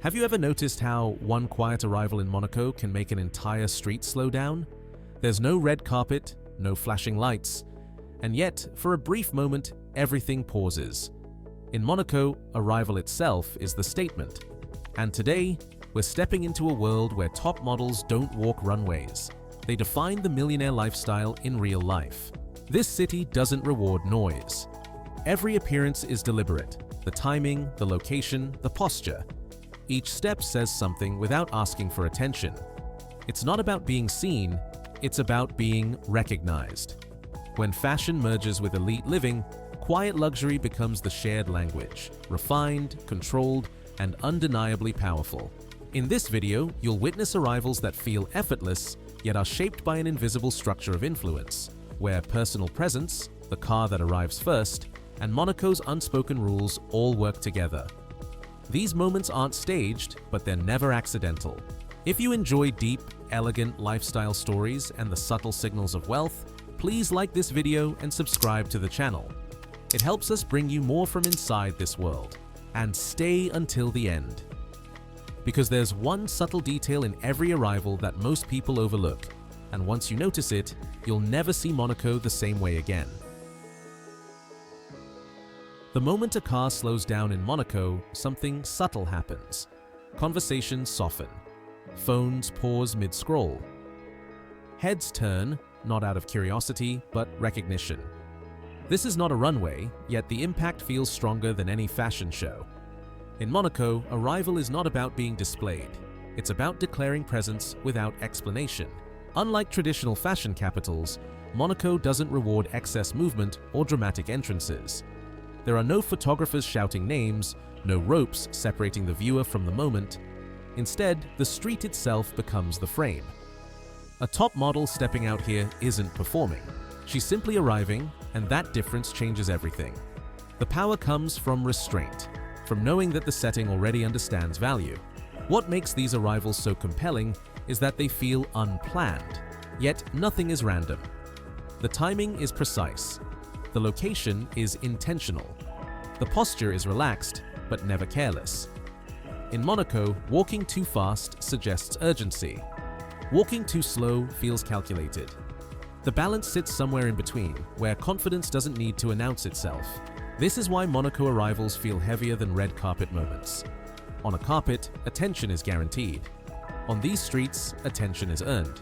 Have you ever noticed how one quiet arrival in Monaco can make an entire street slow down? There's no red carpet, no flashing lights, and yet, for a brief moment, everything pauses. In Monaco, arrival itself is the statement. And today, we're stepping into a world where top models don't walk runways. They define the millionaire lifestyle in real life. This city doesn't reward noise. Every appearance is deliberate. The timing, the location, the posture. Each step says something without asking for attention. It's not about being seen, it's about being recognized. When fashion merges with elite living, quiet luxury becomes the shared language, refined, controlled, and undeniably powerful. In this video, you'll witness arrivals that feel effortless, yet are shaped by an invisible structure of influence, where personal presence, the car that arrives first, and Monaco's unspoken rules all work together. These moments aren't staged, but they're never accidental. If you enjoy deep, elegant lifestyle stories and the subtle signals of wealth, please like this video and subscribe to the channel. It helps us bring you more from inside this world. And stay until the end. Because there's one subtle detail in every arrival that most people overlook, and once you notice it, you'll never see Monaco the same way again. The moment a car slows down in Monaco, something subtle happens. Conversations soften. Phones pause mid-scroll. Heads turn, not out of curiosity, but recognition. This is not a runway, yet the impact feels stronger than any fashion show. In Monaco, arrival is not about being displayed. It's about declaring presence without explanation. Unlike traditional fashion capitals, Monaco doesn't reward excess movement or dramatic entrances. There are no photographers shouting names, no ropes separating the viewer from the moment. Instead, the street itself becomes the frame. A top model stepping out here isn't performing. She's simply arriving, and that difference changes everything. The power comes from restraint, from knowing that the setting already understands value. What makes these arrivals so compelling is that they feel unplanned, yet nothing is random. The timing is precise. The location is intentional. The posture is relaxed, but never careless. In Monaco, walking too fast suggests urgency. Walking too slow feels calculated. The balance sits somewhere in between, where confidence doesn't need to announce itself. This is why Monaco arrivals feel heavier than red carpet moments. On a carpet, attention is guaranteed. On these streets, attention is earned.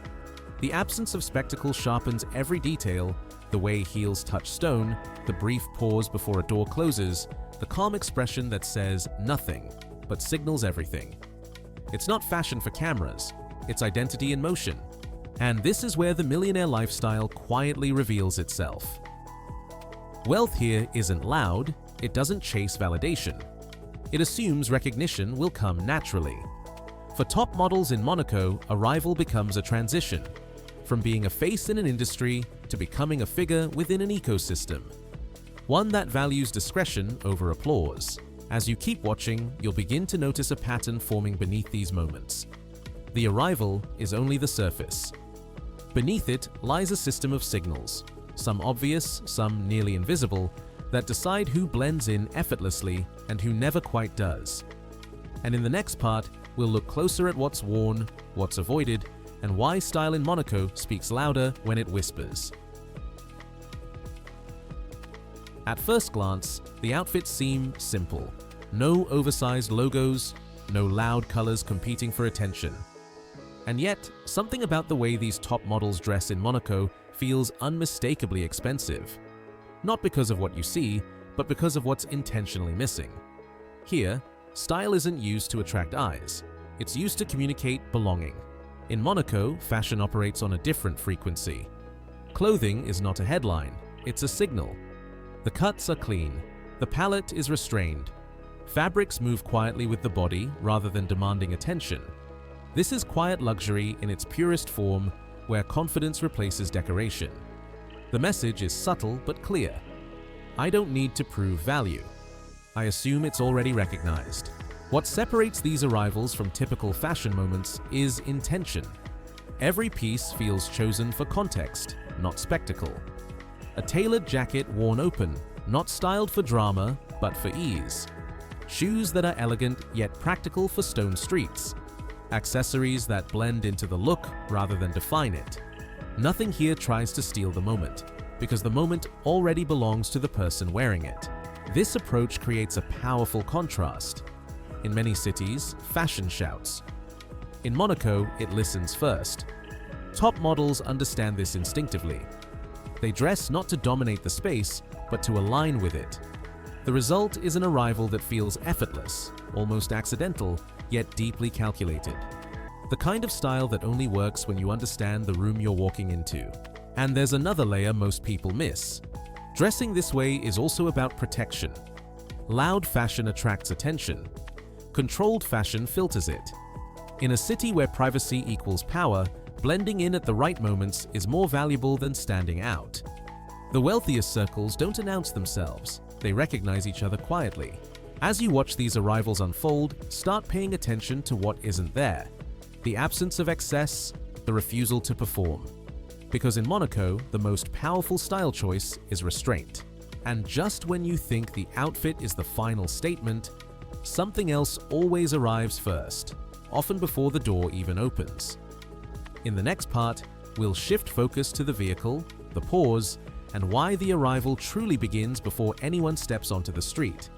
The absence of spectacle sharpens every detail, the way heels touch stone, the brief pause before a door closes, the calm expression that says nothing, but signals everything. It's not fashion for cameras, it's identity in motion. And this is where the millionaire lifestyle quietly reveals itself. Wealth here isn't loud, it doesn't chase validation. It assumes recognition will come naturally. For top models in Monaco, arrival becomes a transition, from being a face in an industry to becoming a figure within an ecosystem. One that values discretion over applause. As you keep watching, you'll begin to notice a pattern forming beneath these moments. The arrival is only the surface. Beneath it lies a system of signals, some obvious, some nearly invisible, that decide who blends in effortlessly and who never quite does. And in the next part, we'll look closer at what's worn, what's avoided, and why style in Monaco speaks louder when it whispers. At first glance, the outfits seem simple. No oversized logos, no loud colors competing for attention. And yet, something about the way these top models dress in Monaco feels unmistakably expensive. Not because of what you see, but because of what's intentionally missing. Here, style isn't used to attract eyes. It's used to communicate belonging. In Monaco, fashion operates on a different frequency. Clothing is not a headline, it's a signal. The cuts are clean. The palette is restrained. Fabrics move quietly with the body rather than demanding attention. This is quiet luxury in its purest form, where confidence replaces decoration. The message is subtle but clear. I don't need to prove value. I assume it's already recognized. What separates these arrivals from typical fashion moments is intention. Every piece feels chosen for context, not spectacle. A tailored jacket worn open, not styled for drama, but for ease. Shoes that are elegant yet practical for stone streets. Accessories that blend into the look rather than define it. Nothing here tries to steal the moment, because the moment already belongs to the person wearing it. This approach creates a powerful contrast. In many cities, fashion shouts. In Monaco, it listens first. Top models understand this instinctively. They dress not to dominate the space, but to align with it. The result is an arrival that feels effortless, almost accidental, yet deeply calculated. The kind of style that only works when you understand the room you're walking into. And there's another layer most people miss. Dressing this way is also about protection. Loud fashion attracts attention. Controlled fashion filters it. In a city where privacy equals power, blending in at the right moments is more valuable than standing out. The wealthiest circles don't announce themselves. They recognize each other quietly. As you watch these arrivals unfold, start paying attention to what isn't there. The absence of excess, the refusal to perform. Because in Monaco, the most powerful style choice is restraint. And just when you think the outfit is the final statement, something else always arrives first, often before the door even opens. In the next part, we'll shift focus to the vehicle, the pause, and why the arrival truly begins before anyone steps onto the street.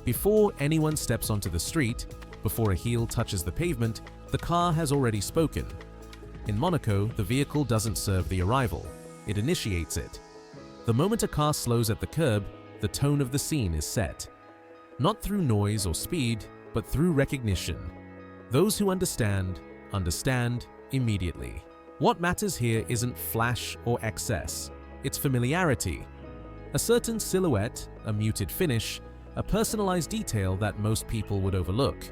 Before anyone steps onto the street, before a heel touches the pavement, the car has already spoken. In Monaco, the vehicle doesn't serve the arrival, it initiates it. The moment a car slows at the curb, the tone of the scene is set. Not through noise or speed, but through recognition. Those who understand immediately. What matters here isn't flash or excess, it's familiarity. A certain silhouette, a muted finish, a personalized detail that most people would overlook.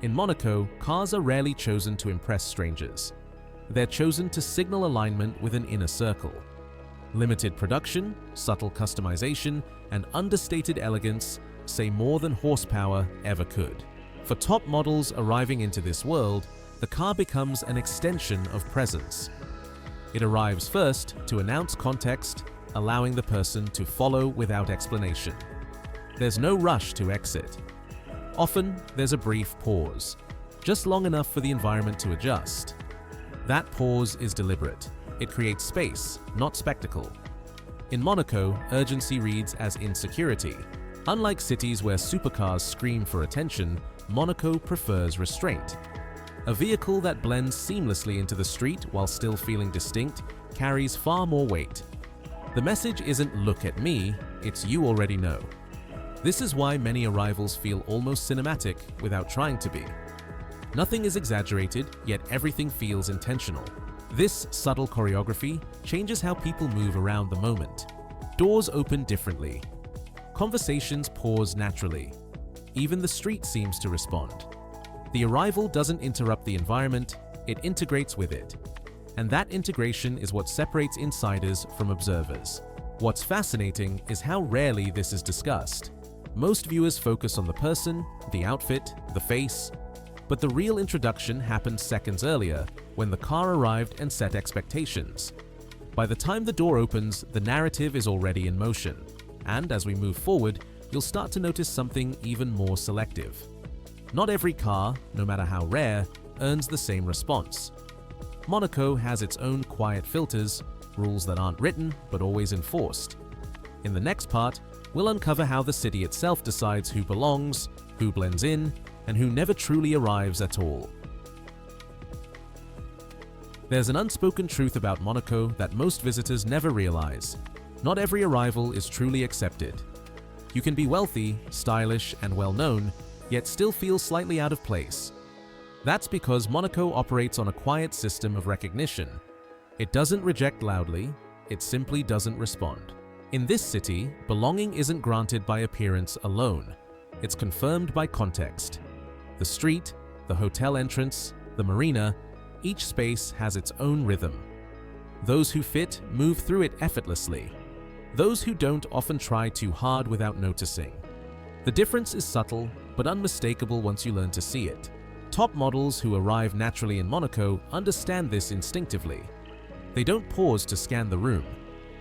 In Monaco, cars are rarely chosen to impress strangers. They're chosen to signal alignment with an inner circle. Limited production, subtle customization, and understated elegance say more than horsepower ever could. For top models arriving into this world, the car becomes an extension of presence. It arrives first to announce context, allowing the person to follow without explanation. There's no rush to exit. Often, there's a brief pause, just long enough for the environment to adjust. That pause is deliberate. It creates space, not spectacle. In Monaco, urgency reads as insecurity. Unlike cities where supercars scream for attention, Monaco prefers restraint. A vehicle that blends seamlessly into the street while still feeling distinct carries far more weight. The message isn't "look at me," it's "you already know." This is why many arrivals feel almost cinematic without trying to be. Nothing is exaggerated, yet everything feels intentional. This subtle choreography changes how people move around the moment. Doors open differently. Conversations pause naturally. Even the street seems to respond. The arrival doesn't interrupt the environment, it integrates with it. And that integration is what separates insiders from observers. What's fascinating is how rarely this is discussed. Most viewers focus on the person, the outfit, the face, but the real introduction happened seconds earlier, when the car arrived and set expectations. By the time the door opens, the narrative is already in motion. And as we move forward, you'll start to notice something even more selective. Not every car, no matter how rare, earns the same response. Monaco has its own quiet filters, rules that aren't written but always enforced. In the next part, we'll uncover how the city itself decides who belongs, who blends in, and who never truly arrives at all. There's an unspoken truth about Monaco that most visitors never realize. Not every arrival is truly accepted. You can be wealthy, stylish, and well-known, yet still feel slightly out of place. That's because Monaco operates on a quiet system of recognition. It doesn't reject loudly, it simply doesn't respond. In this city, belonging isn't granted by appearance alone. It's confirmed by context. The street, the hotel entrance, the marina, each space has its own rhythm. Those who fit move through it effortlessly. Those who don't often try too hard without noticing. The difference is subtle, but unmistakable once you learn to see it. Top models who arrive naturally in Monaco understand this instinctively. They don't pause to scan the room.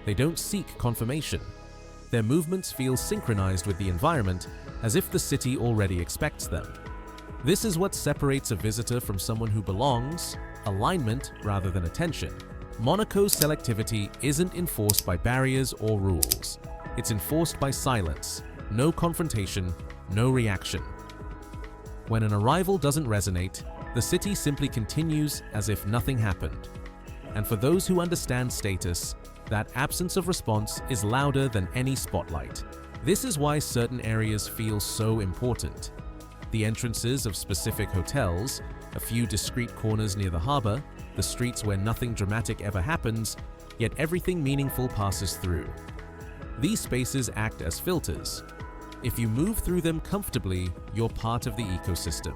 They don't seek confirmation. Their movements feel synchronized with the environment, as if the city already expects them. This is what separates a visitor from someone who belongs: alignment rather than attention. Monaco's selectivity isn't enforced by barriers or rules. It's enforced by silence. No confrontation, no reaction. When an arrival doesn't resonate, the city simply continues as if nothing happened. And for those who understand status, that absence of response is louder than any spotlight. This is why certain areas feel so important. The entrances of specific hotels, a few discreet corners near the harbor, the streets where nothing dramatic ever happens, yet everything meaningful passes through. These spaces act as filters. If you move through them comfortably, you're part of the ecosystem.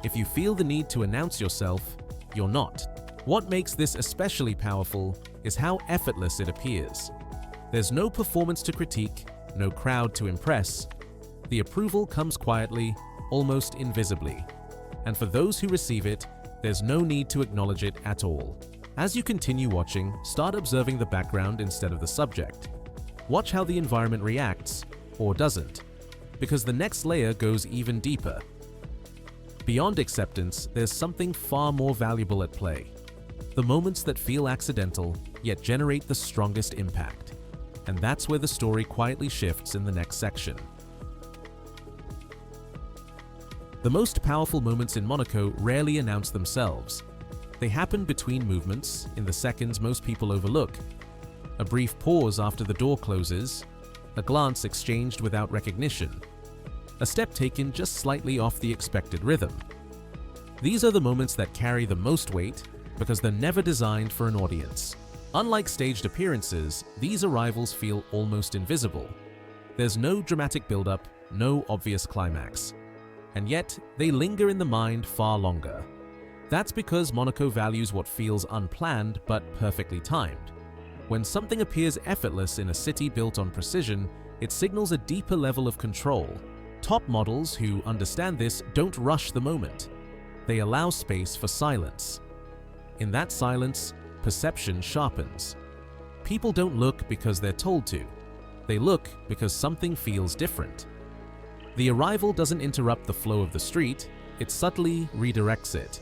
If you feel the need to announce yourself, you're not. What makes this especially powerful is how effortless it appears. There's no performance to critique, no crowd to impress. The approval comes quietly, almost invisibly. And for those who receive it, there's no need to acknowledge it at all. As you continue watching, start observing the background instead of the subject. Watch how the environment reacts, or doesn't, because the next layer goes even deeper. Beyond acceptance, there's something far more valuable at play. The moments that feel accidental, yet generate the strongest impact. And that's where the story quietly shifts in the next section. The most powerful moments in Monaco rarely announce themselves. They happen between movements, in the seconds most people overlook. A brief pause after the door closes, a glance exchanged without recognition, a step taken just slightly off the expected rhythm. These are the moments that carry the most weight because they're never designed for an audience. Unlike staged appearances, these arrivals feel almost invisible. There's no dramatic build-up, no obvious climax. And yet, they linger in the mind far longer. That's because Monaco values what feels unplanned but perfectly timed. When something appears effortless in a city built on precision, it signals a deeper level of control. Top models who understand this don't rush the moment. They allow space for silence. In that silence, perception sharpens. People don't look because they're told to. They look because something feels different. The arrival doesn't interrupt the flow of the street, it subtly redirects it.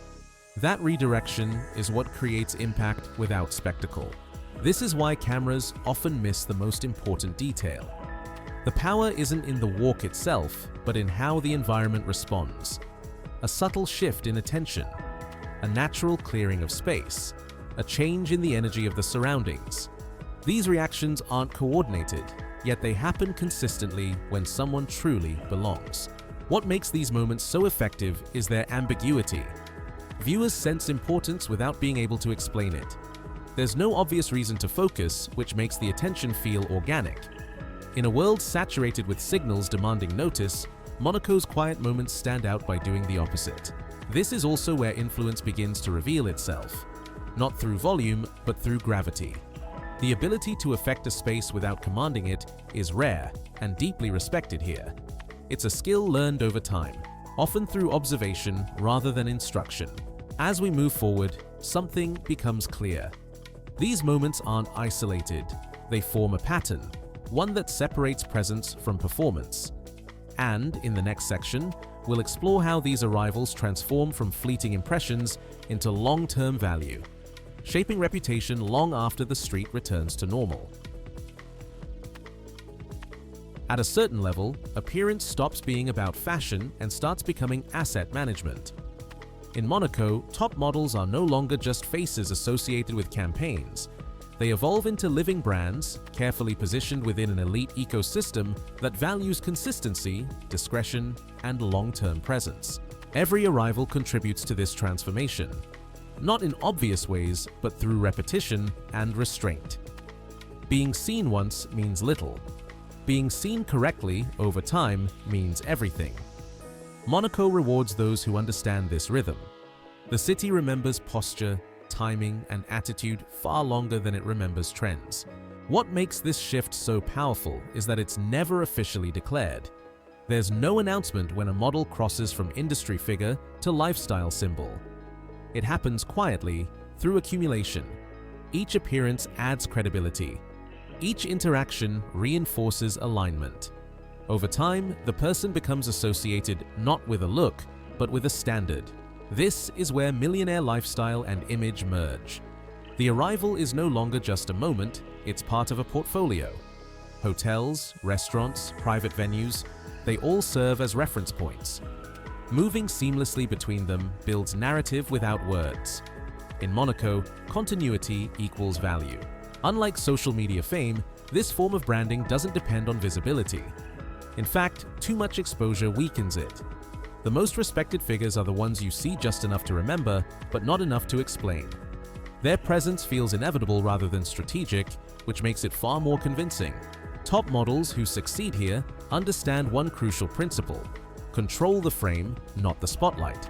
That redirection is what creates impact without spectacle. This is why cameras often miss the most important detail. The power isn't in the walk itself, but in how the environment responds. A subtle shift in attention, a natural clearing of space, a change in the energy of the surroundings. These reactions aren't coordinated, yet they happen consistently when someone truly belongs. What makes these moments so effective is their ambiguity. Viewers sense importance without being able to explain it. There's no obvious reason to focus, which makes the attention feel organic. In a world saturated with signals demanding notice, Monaco's quiet moments stand out by doing the opposite. This is also where influence begins to reveal itself, not through volume, but through gravity. The ability to affect a space without commanding it is rare and deeply respected here. It's a skill learned over time, often through observation rather than instruction. As we move forward, something becomes clear. These moments aren't isolated, they form a pattern, one that separates presence from performance. And in the next section, we'll explore how these arrivals transform from fleeting impressions into long-term value, shaping reputation long after the street returns to normal. At a certain level, appearance stops being about fashion and starts becoming asset management. In Monaco, top models are no longer just faces associated with campaigns. They evolve into living brands, carefully positioned within an elite ecosystem that values consistency, discretion, and long-term presence. Every arrival contributes to this transformation, not in obvious ways, but through repetition and restraint. Being seen once means little. Being seen correctly over time means everything. Monaco rewards those who understand this rhythm. The city remembers posture, timing, and attitude far longer than it remembers trends. What makes this shift so powerful is that it's never officially declared. There's no announcement when a model crosses from industry figure to lifestyle symbol. It happens quietly, through accumulation. Each appearance adds credibility. Each interaction reinforces alignment. Over time, the person becomes associated not with a look, but with a standard. This is where millionaire lifestyle and image merge. The arrival is no longer just a moment, it's part of a portfolio. Hotels, restaurants, private venues, they all serve as reference points. Moving seamlessly between them builds narrative without words. In Monaco, continuity equals value. Unlike social media fame, this form of branding doesn't depend on visibility. In fact, too much exposure weakens it. The most respected figures are the ones you see just enough to remember, but not enough to explain. Their presence feels inevitable rather than strategic, which makes it far more convincing. Top models who succeed here understand one crucial principle: control the frame, not the spotlight.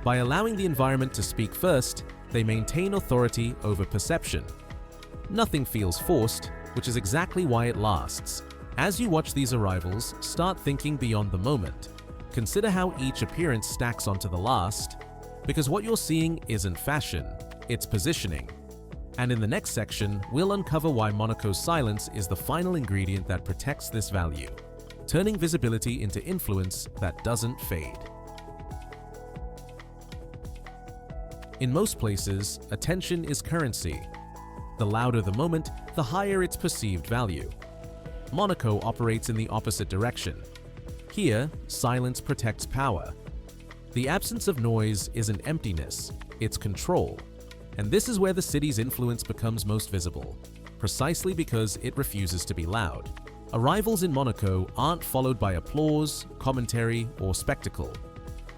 By allowing the environment to speak first, they maintain authority over perception. Nothing feels forced, which is exactly why it lasts. As you watch these arrivals, start thinking beyond the moment. Consider how each appearance stacks onto the last, because what you're seeing isn't fashion, it's positioning. And in the next section, we'll uncover why Monaco's silence is the final ingredient that protects this value, turning visibility into influence that doesn't fade. In most places, attention is currency. The louder the moment, the higher its perceived value. Monaco operates in the opposite direction. Here, silence protects power. The absence of noise isn't emptiness, it's control. And this is where the city's influence becomes most visible, precisely because it refuses to be loud. Arrivals in Monaco aren't followed by applause, commentary, or spectacle.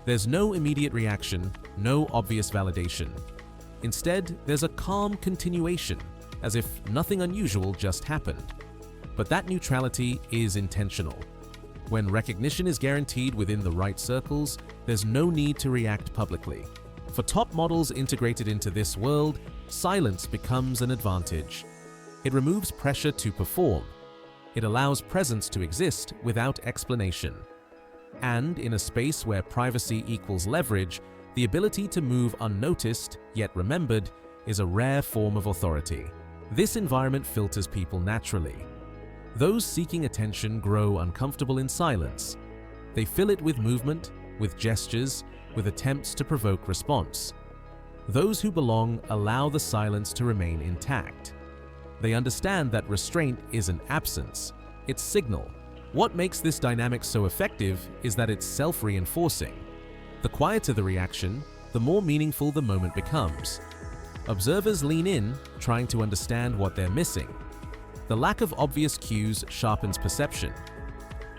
There's no immediate reaction, no obvious validation. Instead, there's a calm continuation, as if nothing unusual just happened. But that neutrality is intentional. When recognition is guaranteed within the right circles, there's no need to react publicly. For top models integrated into this world, silence becomes an advantage. It removes pressure to perform. It allows presence to exist without explanation. And in a space where privacy equals leverage, the ability to move unnoticed, yet remembered, is a rare form of authority. This environment filters people naturally. Those seeking attention grow uncomfortable in silence. They fill it with movement, with gestures, with attempts to provoke response. Those who belong allow the silence to remain intact. They understand that restraint isn't absence, it's signal. What makes this dynamic so effective is that it's self-reinforcing. The quieter the reaction, the more meaningful the moment becomes. Observers lean in, trying to understand what they're missing. The lack of obvious cues sharpens perception.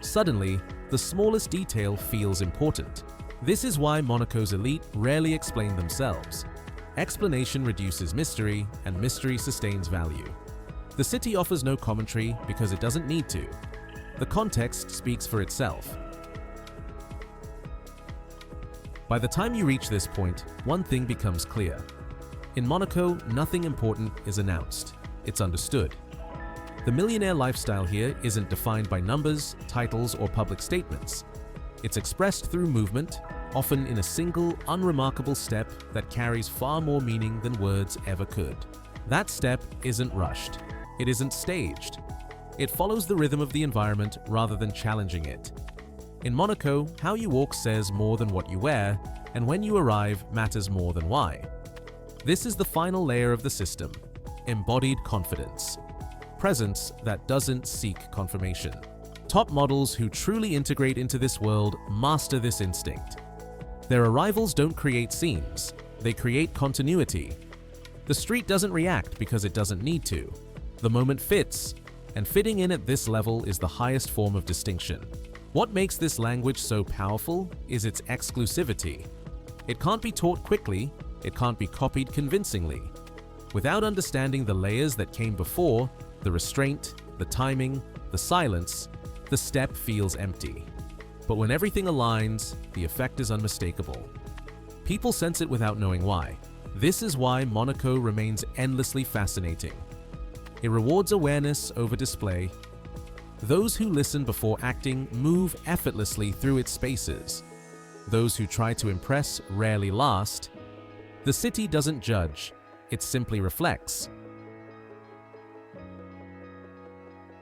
Suddenly, the smallest detail feels important. This is why Monaco's elite rarely explain themselves. Explanation reduces mystery, and mystery sustains value. The city offers no commentary because it doesn't need to. The context speaks for itself. By the time you reach this point, one thing becomes clear. In Monaco, nothing important is announced. It's understood. The millionaire lifestyle here isn't defined by numbers, titles, or public statements. It's expressed through movement, often in a single, unremarkable step that carries far more meaning than words ever could. That step isn't rushed. It isn't staged. It follows the rhythm of the environment rather than challenging it. In Monaco, how you walk says more than what you wear, and when you arrive matters more than why. This is the final layer of the system: embodied confidence. Presence that doesn't seek confirmation. Top models who truly integrate into this world master this instinct. Their arrivals don't create scenes, they create continuity. The street doesn't react because it doesn't need to. The moment fits, and fitting in at this level is the highest form of distinction. What makes this language so powerful is its exclusivity. It can't be taught quickly, it can't be copied convincingly. Without understanding the layers that came before, the restraint, the timing, the silence, the step feels empty. But when everything aligns, the effect is unmistakable. People sense it without knowing why. This is why Monaco remains endlessly fascinating. It rewards awareness over display. Those who listen before acting move effortlessly through its spaces. Those who try to impress rarely last. The city doesn't judge, it simply reflects.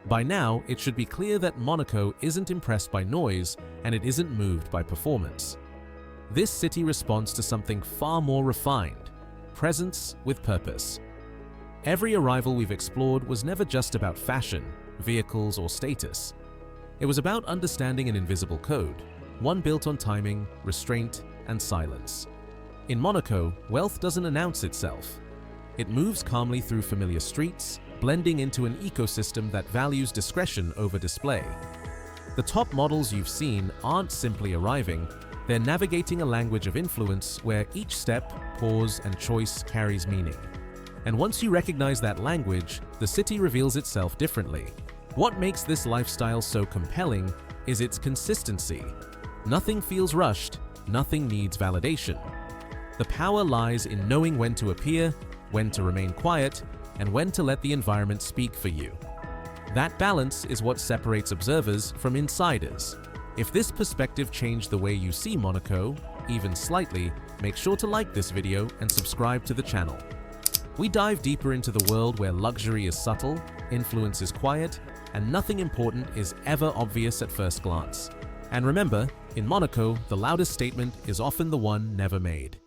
By now, it should be clear that Monaco isn't impressed by noise and it isn't moved by performance. This city responds to something far more refined: presence with purpose. Every arrival we've explored was never just about fashion, vehicles, or status. It was about understanding an invisible code, one built on timing, restraint, and silence. In Monaco, wealth doesn't announce itself. It moves calmly through familiar streets, blending into an ecosystem that values discretion over display. The top models you've seen aren't simply arriving, they're navigating a language of influence where each step, pause, and choice carries meaning. And once you recognize that language, the city reveals itself differently. What makes this lifestyle so compelling is its consistency. Nothing feels rushed, nothing needs validation. The power lies in knowing when to appear, when to remain quiet, and when to let the environment speak for you. That balance is what separates observers from insiders. If this perspective changed the way you see Monaco, even slightly, make sure to like this video and subscribe to the channel. We dive deeper into the world where luxury is subtle, influence is quiet, and nothing important is ever obvious at first glance. And remember, in Monaco, the loudest statement is often the one never made.